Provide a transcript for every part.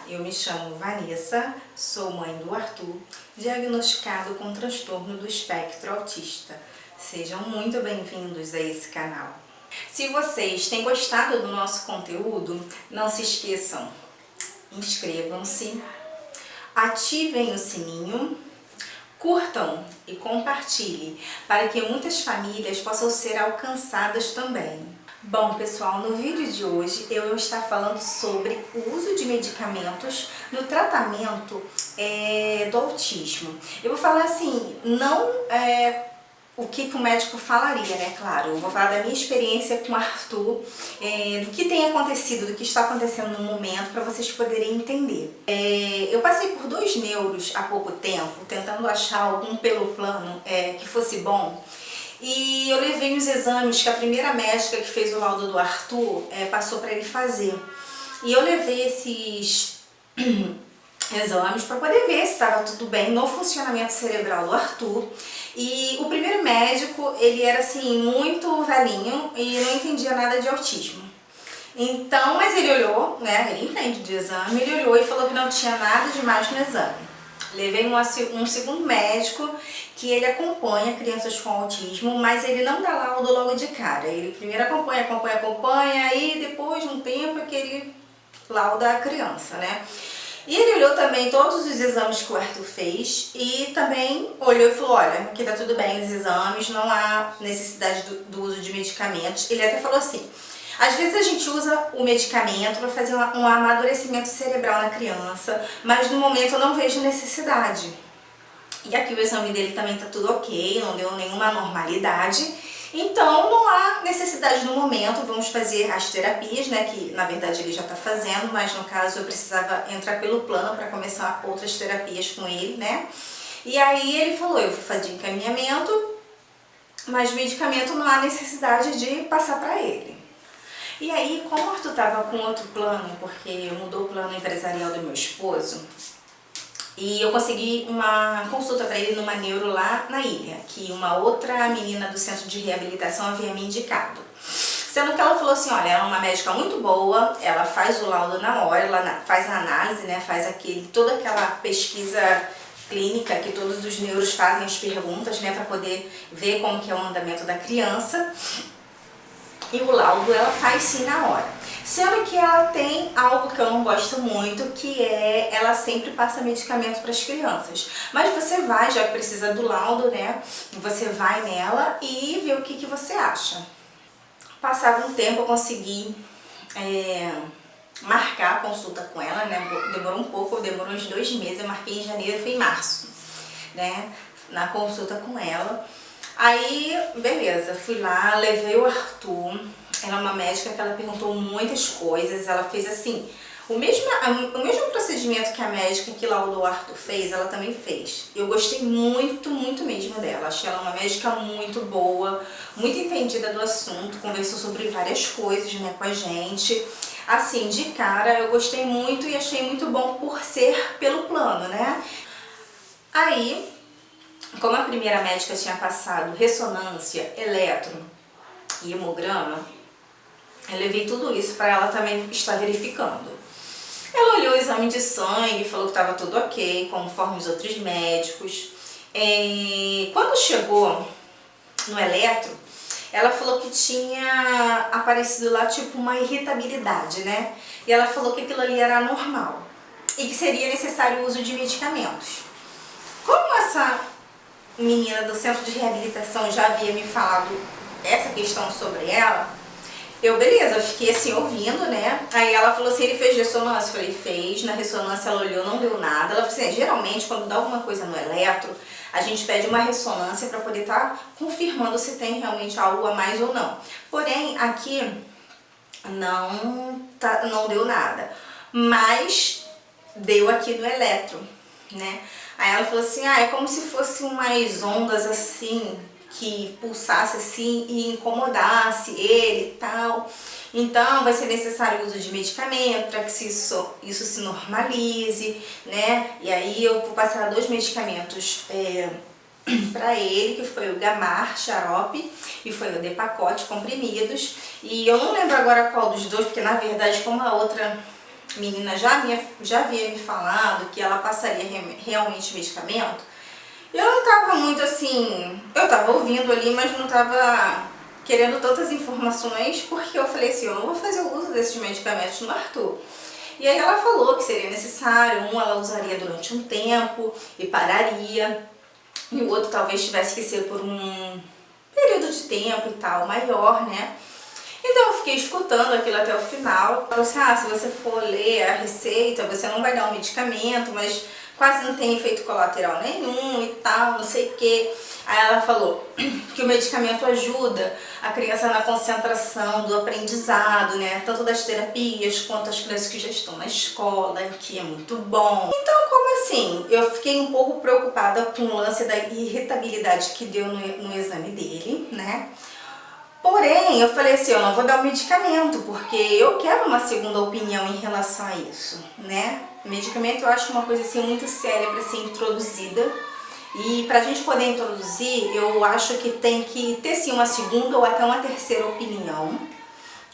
eu me chamo Vanessa, sou mãe do Arthur, diagnosticado com transtorno do espectro autista. Sejam muito bem-vindos a esse canal. Se vocês têm gostado do nosso conteúdo, não se esqueçam, inscrevam-se, ativem o sininho, curtam e compartilhem para que muitas famílias possam ser alcançadas também. Bom pessoal, no vídeo de hoje eu vou estar falando sobre o uso de medicamentos no tratamento do autismo. Eu vou falar assim, não o que o médico falaria, né? Claro, eu vou falar da minha experiência com o Arthur, do que tem acontecido, do que está acontecendo no momento, para vocês poderem entender. Eu passei por 2 neuros há pouco tempo, tentando achar algum pelo plano que fosse bom. E eu levei os exames que a primeira médica que fez o laudo do Arthur passou para ele fazer. E eu levei esses exames para poder ver se estava tudo bem no funcionamento cerebral do Arthur. E o primeiro médico, ele era assim, muito velhinho e não entendia nada de autismo. Então, mas ele olhou, né, ele entende de exame, ele olhou e falou que não tinha nada demais no exame. Levei um segundo médico que ele acompanha crianças com autismo, mas ele não dá laudo logo de cara. Ele primeiro acompanha, e depois de um tempo é que ele lauda a criança, né? E ele olhou também todos os exames que o Arthur fez e também olhou e falou, olha, aqui tá tudo bem os exames, não há necessidade do uso de medicamentos. Ele até falou assim, às vezes a gente usa o medicamento para fazer um amadurecimento cerebral na criança, mas no momento eu não vejo necessidade. E aqui o exame dele também tá tudo ok, não deu nenhuma anormalidade. Então não há necessidade no momento, vamos fazer as terapias, né, que na verdade ele já está fazendo, mas no caso eu precisava entrar pelo plano para começar outras terapias com ele, né. E aí ele falou, eu vou fazer encaminhamento, mas medicamento não há necessidade de passar para ele. E aí, como o Arthur estava com outro plano, porque mudou o plano empresarial do meu esposo, e eu consegui uma consulta para ele numa neuro lá na ilha, que uma outra menina do centro de reabilitação havia me indicado. Sendo que ela falou assim, olha, ela é uma médica muito boa, ela faz o laudo na hora, ela faz a análise, né, faz toda aquela pesquisa clínica que todos os neuros fazem as perguntas, né, para poder ver como que é o andamento da criança. E o laudo ela faz sim na hora. Sendo que ela tem algo que eu não gosto muito, que é ela sempre passa medicamento para as crianças. Mas você vai, já precisa do laudo, né? Você vai nela e vê o que você acha. Passado um tempo eu consegui marcar a consulta com ela, né? Demorou um pouco, demorou uns 2 meses, eu marquei em janeiro, foi em março, né? Na consulta com ela. Aí, beleza, fui lá, levei o Arthur, ela é uma médica que ela perguntou muitas coisas, ela fez assim, o mesmo procedimento que a médica que laudou o Arthur fez, ela também fez. Eu gostei muito, muito mesmo dela, achei ela uma médica muito boa, muito entendida do assunto, conversou sobre várias coisas, né, com a gente. Assim, de cara, eu gostei muito e achei muito bom por ser pelo plano, né. Aí, como a primeira médica tinha passado ressonância, eletro e hemograma, eu levei tudo isso para ela também estar verificando. Ela olhou o exame de sangue, falou que estava tudo ok, conforme os outros médicos. Quando chegou no eletro, ela falou que tinha aparecido lá tipo uma irritabilidade, né? E ela falou que aquilo ali era normal e que seria necessário o uso de medicamentos. Como essa menina do centro de reabilitação já havia me falado essa questão sobre ela, beleza, eu fiquei assim ouvindo, né? Aí ela falou assim, ele fez ressonância? Eu falei, fez. Na ressonância ela olhou, não deu nada. Ela falou assim, geralmente quando dá alguma coisa no eletro, a gente pede uma ressonância para poder estar confirmando se tem realmente algo a mais ou não. Porém, aqui não deu nada, mas deu aqui no eletro, né? Aí ela falou assim, é como se fossem umas ondas assim, que pulsasse assim e incomodasse ele e tal. Então vai ser necessário o uso de medicamento para que isso se normalize, né? E aí eu vou passar 2 medicamentos para ele, que foi o Gamar xarope e foi o Depakote comprimidos. E eu não lembro agora qual dos dois, porque na verdade como a outra menina já havia me falado que ela passaria realmente medicamento. Eu não tava muito assim, eu tava ouvindo ali, mas não tava querendo tantas informações, porque eu falei assim, eu não vou fazer o uso desses medicamentos no Arthur. E aí ela falou que seria necessário, ela usaria durante um tempo e pararia, e o outro talvez tivesse que ser por um período de tempo e tal, maior, né? Então eu fiquei escutando aquilo até o final. Falou assim, se você for ler a receita, você não vai dar um medicamento, mas quase não tem efeito colateral nenhum e tal, não sei o que. Aí ela falou que o medicamento ajuda a criança na concentração do aprendizado, né? Tanto das terapias quanto as crianças que já estão na escola, que é muito bom. Então, como assim? Eu fiquei um pouco preocupada com o lance da irritabilidade que deu no exame dele, né? Porém, eu falei assim, eu não vou dar o medicamento, porque eu quero uma segunda opinião em relação a isso, né? O medicamento eu acho uma coisa assim muito séria para ser introduzida. E para a gente poder introduzir, eu acho que tem que ter sim uma segunda ou até uma terceira opinião,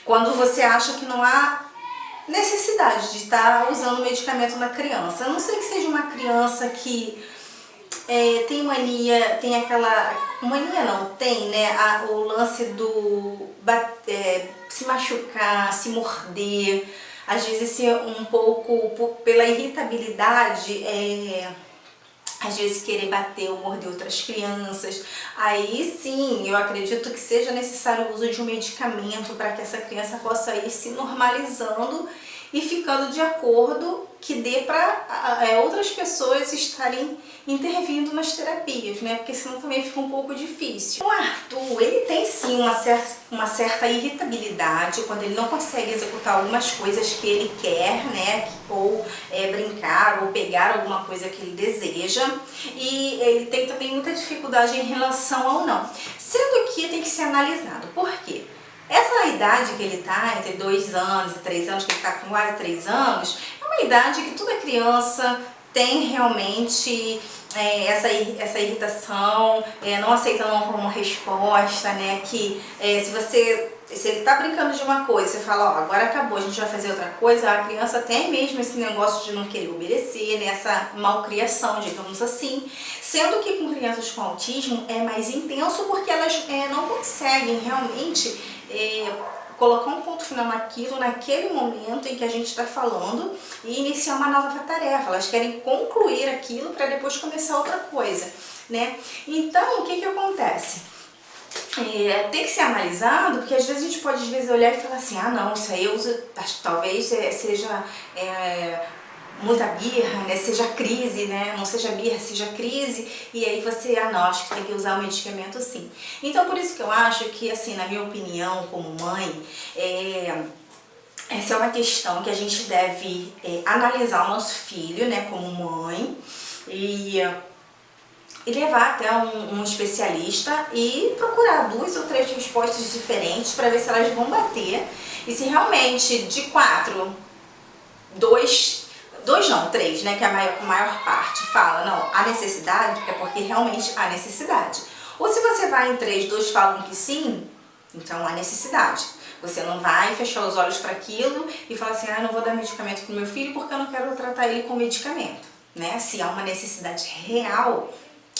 quando você acha que não há necessidade de estar usando medicamento na criança. A não ser que seja uma criança que tem mania, tem aquela... Mania não, tem, né? O lance do se machucar, se morder, às vezes ser um pouco pela irritabilidade, às vezes querer bater ou morder outras crianças. Aí sim, eu acredito que seja necessário o uso de um medicamento para que essa criança possa ir se normalizando e ficando de acordo, que dê para outras pessoas estarem intervindo nas terapias, né? Porque senão também fica um pouco difícil. O Arthur, ele tem sim uma certa irritabilidade quando ele não consegue executar algumas coisas que ele quer, né? Ou brincar, ou pegar alguma coisa que ele deseja. E ele tem também muita dificuldade em relação ao não. Sendo que tem que ser analisado. Por quê? Essa idade que ele está, entre 2 anos e 3 anos, que ele está com quase 3 anos, é uma idade que toda criança tem realmente essa irritação, não aceita não como resposta, né? Que se ele está brincando de uma coisa, você fala, ó, agora acabou, a gente vai fazer outra coisa, a criança tem mesmo esse negócio de não querer obedecer, né? Essa malcriação, digamos assim. Sendo que com crianças com autismo é mais intenso, porque elas não conseguem realmente colocar um ponto final naquilo, naquele momento em que a gente está falando, e iniciar uma nova tarefa. Elas querem concluir aquilo para depois começar outra coisa, né? Então, o que acontece? Tem que ser analisado, porque às vezes a gente pode olhar e falar assim, não, isso aí eu uso, acho que talvez seja muita birra, né? Seja crise, né? Não seja birra, seja crise, e aí você, não, acho que tem que usar o medicamento sim. Então, por isso que eu acho que, assim, na minha opinião, como mãe, essa é uma questão que a gente deve analisar o nosso filho, né, como mãe, e levar até um especialista e procurar 2 ou 3 respostas diferentes para ver se elas vão bater, e se realmente de 4, 2 não, 3, né, que a maior parte fala, não, há necessidade, é porque realmente há necessidade. Ou se você vai em 3, 2 falam que sim, então há necessidade. Você não vai fechar os olhos para aquilo e falar assim, não vou dar medicamento para o meu filho porque eu não quero tratar ele com medicamento, né? Se há uma necessidade real,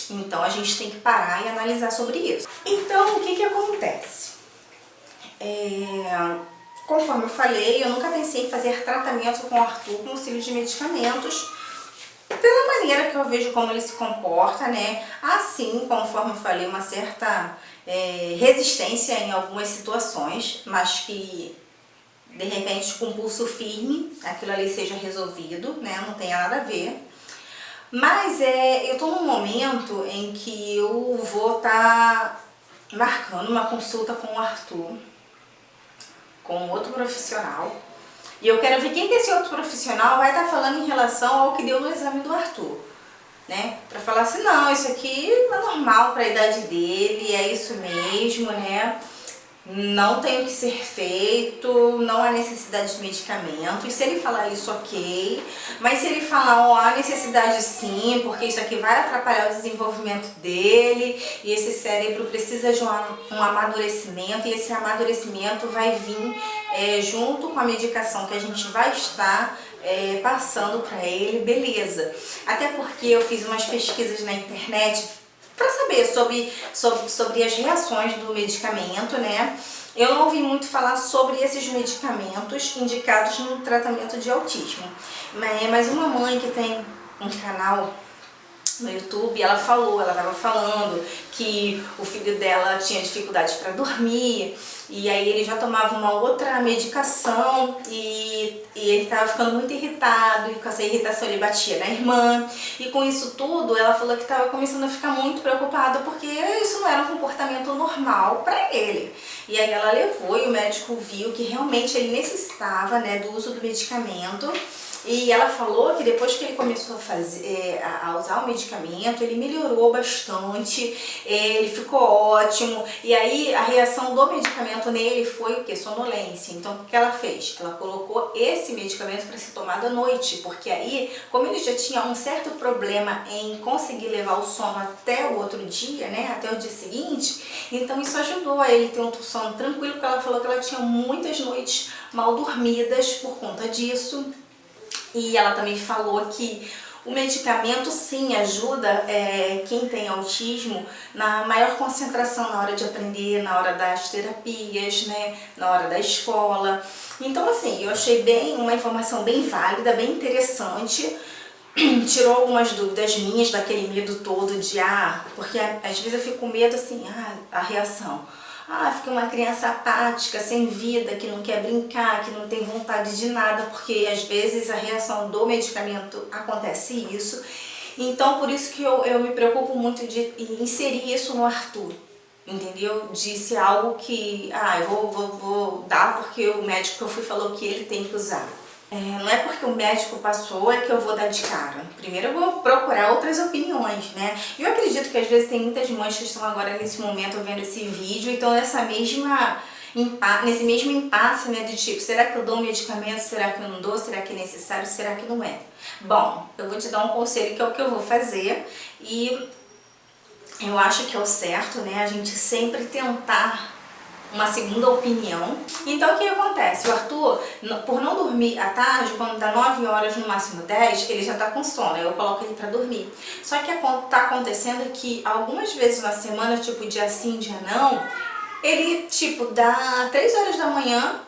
então a gente tem que parar e analisar sobre isso. Então, o que acontece? Conforme eu falei, eu nunca pensei em fazer tratamento com o Arthur com auxílio de medicamentos, pela maneira que eu vejo como ele se comporta, né? Assim, conforme eu falei, uma certa resistência em algumas situações, mas que de repente com pulso firme aquilo ali seja resolvido, né? Não tem nada a ver. Mas eu estou num momento em que eu vou estar marcando uma consulta com o Arthur, com outro profissional, e eu quero ver quem que esse outro profissional vai estar falando em relação ao que deu no exame do Arthur, né? Para falar assim, não, isso aqui é normal para a idade dele, é isso mesmo, né? não tem o que ser feito, não há necessidade de medicamento. E se ele falar isso, ok. Mas se ele falar, ó, há necessidade sim, porque isso aqui vai atrapalhar o desenvolvimento dele, e esse cérebro precisa de um amadurecimento, e esse amadurecimento vai vir junto com a medicação que a gente vai estar passando para ele, beleza. Até porque eu fiz umas pesquisas na internet para saber sobre as reações do medicamento, né? Eu não ouvi muito falar sobre esses medicamentos indicados no tratamento de autismo. Mas uma mãe que tem um canal no YouTube, ela estava falando que o filho dela tinha dificuldade para dormir, e aí ele já tomava uma outra medicação e ele estava ficando muito irritado, e com essa irritação ele batia na irmã, e com isso tudo ela falou que estava começando a ficar muito preocupada porque isso não era um comportamento normal para ele. E aí ela levou e o médico viu que realmente ele necessitava, né, do uso do medicamento. E ela falou que depois que ele começou a usar o medicamento, ele melhorou bastante, ele ficou ótimo. E aí a reação do medicamento nele foi o que? Sonolência. Então o que ela fez? Ela colocou esse medicamento para ser tomado à noite, porque aí, como ele já tinha um certo problema em conseguir levar o sono até o outro dia, né, até o dia seguinte, então isso ajudou a ele ter um sono tranquilo, porque ela falou que ela tinha muitas noites mal dormidas por conta disso. E ela também falou que o medicamento sim ajuda quem tem autismo na maior concentração na hora de aprender, na hora das terapias, né, na hora da escola. Então assim, eu achei uma informação bem válida, bem interessante. Tirou algumas dúvidas minhas daquele medo todo de, porque às vezes eu fico com medo assim, a reação. Fica uma criança apática, sem vida, que não quer brincar, que não tem vontade de nada, porque às vezes a reação do medicamento acontece isso. Então por isso que eu me preocupo muito de inserir isso no Arthur, entendeu? De ser algo que, eu vou dar porque o médico que eu fui falou que ele tem que usar. Não é porque o médico passou que eu vou dar de cara. Primeiro eu vou procurar outras opiniões, né? E eu acredito que às vezes tem muitas mães que estão agora nesse momento vendo esse vídeo, então nesse mesmo impasse, né, de tipo, será que eu dou um medicamento, será que eu não dou, será que é necessário, será que não é? Bom, eu vou te dar um conselho que é o que eu vou fazer e eu acho que é o certo, né? A gente sempre tentar uma segunda opinião. Então o que acontece? O Arthur, por não dormir à tarde, quando dá 9 horas, no máximo 10, ele já tá com sono, eu coloco ele pra dormir. Só que tá acontecendo que algumas vezes na semana, tipo dia sim, dia não, ele tipo dá 3 horas da manhã,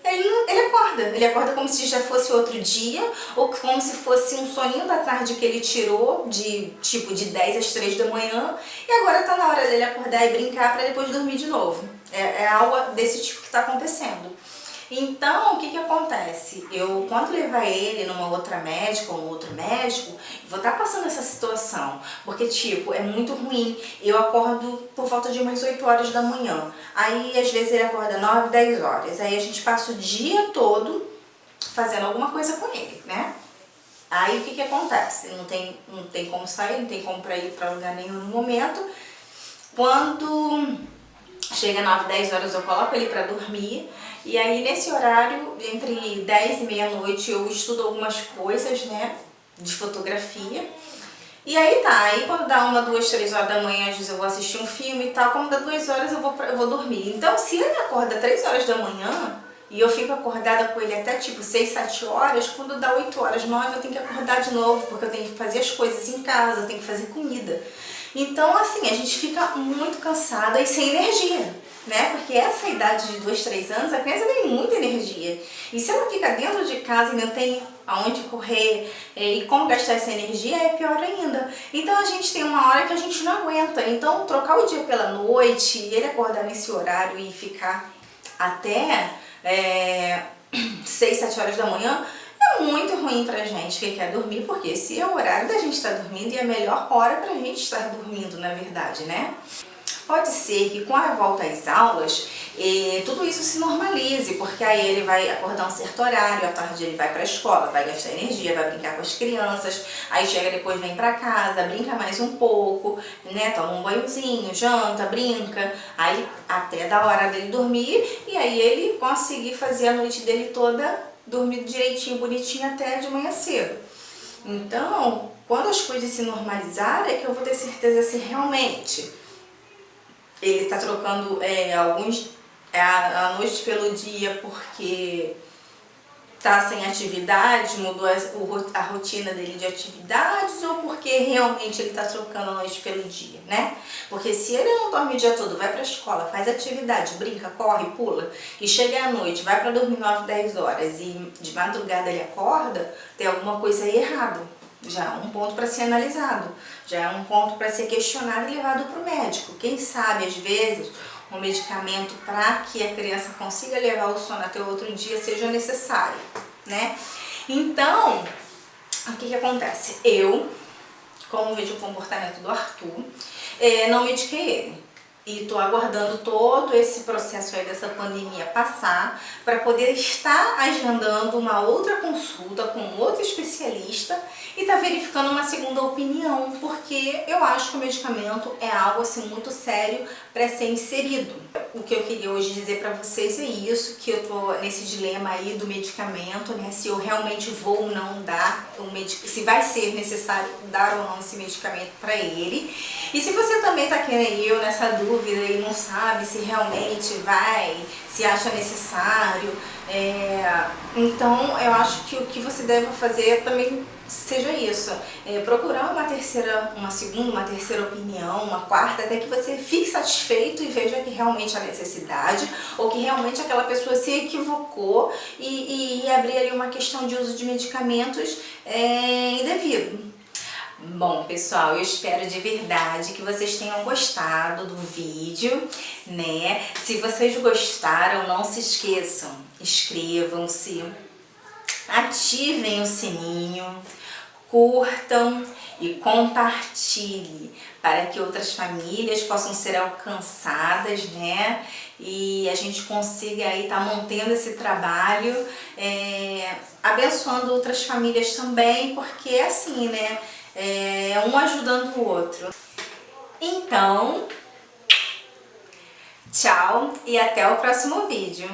ele acorda como se já fosse outro dia, ou como se fosse um soninho da tarde que ele tirou, de 10 às 3 da manhã, e agora tá na hora dele acordar e brincar para depois dormir de novo. É algo desse tipo que está acontecendo. Então, o que acontece? Eu, quando levar ele numa outra médica ou um outro médico, vou estar passando essa situação, porque, tipo, é muito ruim. Eu acordo por volta de umas 8 horas da manhã, aí às vezes ele acorda 9, 10 horas, aí a gente passa o dia todo fazendo alguma coisa com ele, né? Aí o que acontece? Não tem como sair, não tem como ir para lugar nenhum no momento. Quando chega 9, 10 horas eu coloco ele para dormir, e aí nesse horário, entre 10 e meia-noite, eu estudo algumas coisas, né, de fotografia. E aí aí quando dá 1, 2, 3 horas da manhã, às vezes eu vou assistir um filme e tal, quando dá 2 horas eu vou dormir. Então se ele acorda 3 horas da manhã, e eu fico acordada com ele até tipo 6, 7 horas, quando dá 8 horas, 9, eu tenho que acordar de novo, porque eu tenho que fazer as coisas em casa, eu tenho que fazer comida. Então, assim, a gente fica muito cansada e sem energia, né? Porque essa idade de 2, 3 anos, a criança tem muita energia. E se ela fica dentro de casa e não tem aonde correr e como gastar essa energia, é pior ainda. Então, a gente tem uma hora que a gente não aguenta. Então, trocar o dia pela noite, ele acordar nesse horário e ficar até 6, 7 horas da manhã, é muito ruim pra gente que quer dormir, porque esse é o horário da gente estar dormindo e é a melhor hora pra gente estar dormindo, na verdade, né? Pode ser que com a volta às aulas, tudo isso se normalize, porque aí ele vai acordar um certo horário, à tarde ele vai para a escola, vai gastar energia, vai brincar com as crianças, aí chega depois, vem para casa, brinca mais um pouco, né, toma um banhozinho, janta, brinca, aí até da hora dele dormir, e aí ele conseguir fazer a noite dele toda dormir direitinho, bonitinho até de manhã cedo. Então, quando as coisas se normalizarem, é que eu vou ter certeza se realmente ele está trocando a noite pelo dia porque está sem atividade, mudou a rotina dele de atividades, ou porque realmente ele está trocando a noite pelo dia, né? Porque se ele não dorme o dia todo, vai para a escola, faz atividade, brinca, corre, pula, e chega à noite, vai para dormir 9, 10 horas e de madrugada ele acorda, tem alguma coisa aí errada. Já é um ponto para ser analisado, já é um ponto para ser questionado e levado para o médico. Quem sabe, às vezes, um medicamento para que a criança consiga levar o sono até o outro dia seja necessário, né? Então, o que acontece? Eu, como vejo o comportamento do Arthur, não mediquei ele. E estou aguardando todo esse processo aí dessa pandemia passar para poder estar agendando uma outra consulta com outro especialista e estar verificando uma segunda opinião, porque eu acho que o medicamento é algo assim muito sério para ser inserido. O que eu queria hoje dizer para vocês é isso, que eu tô nesse dilema aí do medicamento, né? Se eu realmente vou ou não dar se vai ser necessário dar ou não esse medicamento para ele. E se você também tá que nem eu nessa dúvida e não sabe se realmente vai, se acha necessário, então eu acho que o que você deve fazer também seja isso, procurar uma segunda, uma terceira opinião, uma quarta, até que você fique satisfeito e veja que realmente há necessidade, ou que realmente aquela pessoa se equivocou e abrir ali uma questão de uso de medicamentos indevido. Bom, pessoal, eu espero de verdade que vocês tenham gostado do vídeo, né? Se vocês gostaram, não se esqueçam, inscrevam-se, ativem o sininho, curtam e compartilhem para que outras famílias possam ser alcançadas, né? E a gente consiga aí estar mantendo esse trabalho, abençoando outras famílias também, porque é assim, né? Um ajudando o outro. Então, tchau e até o próximo vídeo.